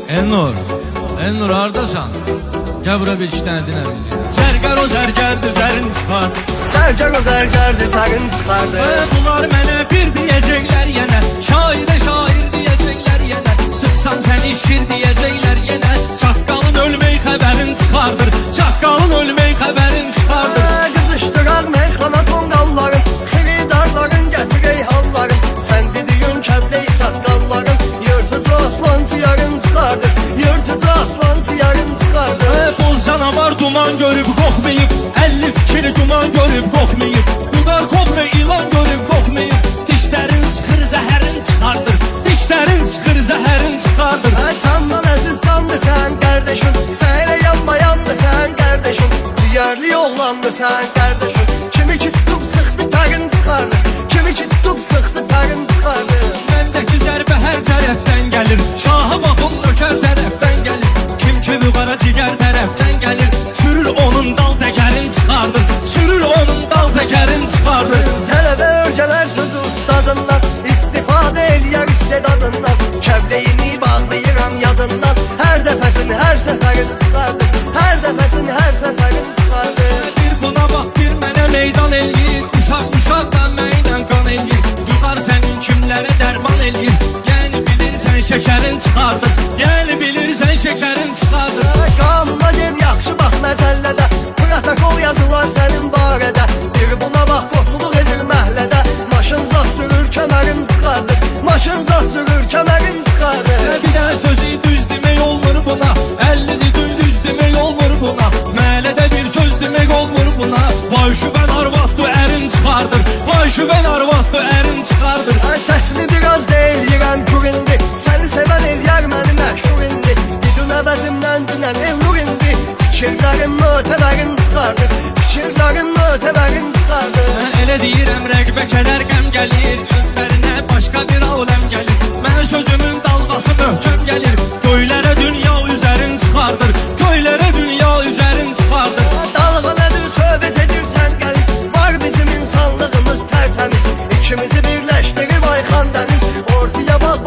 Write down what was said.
Elnur hardasan? Gel bura bir iki tane dinle bizi. Zərgər o zərgərdir, zərin çıxar. Zərgər o zərgərdir, zərin çıxardı. Bunlar mənə bir deyəcəklər yenə, şairə şair deyəcəklər yenə, sıxsam səni şir deyəcəklər yenə. Çaqqalın ölmək xəbərin çıxardır, çaqqalın ölmək xəbərin çıxardır. Qızışdırar meyxana tonqalların, xiridarların gətirək halların. Sən dediyin kəbləyi çaqqalların, yırtıcı aslan tiyarın çıxardır, yırtıcı aslan tiyarın çıxardır. Boz canavar duman görüb qorxmayıb, 50 fikir duman görüb qorxmayıb. Uqar kobra ilan görüb qorxmayıb, dişlərin sıxır zəhərin çıxardır, dişlərin sıxır zəhərin çıxardır. Candan əziz candı sən qardaşın, sənə yanmayandı sən qardaşın. Diyarlı oğlandı sən qardaşın, kimi ki tutub sıxdı tarın çıxardı, kimi ki tutub sıxdı tarın çıxardı. Məndəki zərbə hər tərəfdən gəlir, şahı baxım nökər tərəfdən gəlir. Kim ki vüqara cigər tərəfdən gəlir, sürür onun dal təkərin çıxardır, sürür onun dal təkərin çıxardır. Sələbə örgələr sözü ustadından, istifadə eləyər istedadından. Kəbləyini bağlayıram yadından, hər dəfəsini hər səfərin çıxardır, hər dəfəsini hər səfərin çıxardır. Bir buna bax, bir mənə meydan eləyir, uşaq da mənlə qan eləyir. Yuxar sənin kimlərə dərman eləyir, yəni bilirsən şəkərin çıxardır, yəni bilirsən şəkərin çıxardır. Qanuna ged yaxşı bax məcəllədə, protokol yazılar sənin barədə. Bir buna bax qoçuluq edir məhlədə, maşın zat sürür kəmərin çıxardır, maşın zat sürür kəmərin çıxardır. Bir dənə sözü düz demək olmur buna, 50'ni düz demək olmur buna. Məhəllədə bir söz demək olmur buna. Vay şübən arvaddı ərin çıxardır, vay şübən arvaddı ərin çıxardır. Səsini biraz deyil yirən kür indi, səni sevən eləyər məni məşhur indi. Didün əvəzimdən dünən Elnur indi, fikirlərin mötəbərin çıxardır, fikirlərin mötəbərin çıxardır. Mən elə deyirəm rəqbə kədər qəm gəlir, gözlərinə başqa bir aləm gəlir. Mən sözümün dalğası möhkəm gəlir, göylərə dünya üzərin çıxardır, göylərə dünya üzərin çıxardır. Dalğa nədir söhbət edirsən gəlir, var bizim insanlığımız tərtəmiz. İkimizi birləşdirib Ayxan dəniz, ortaya bax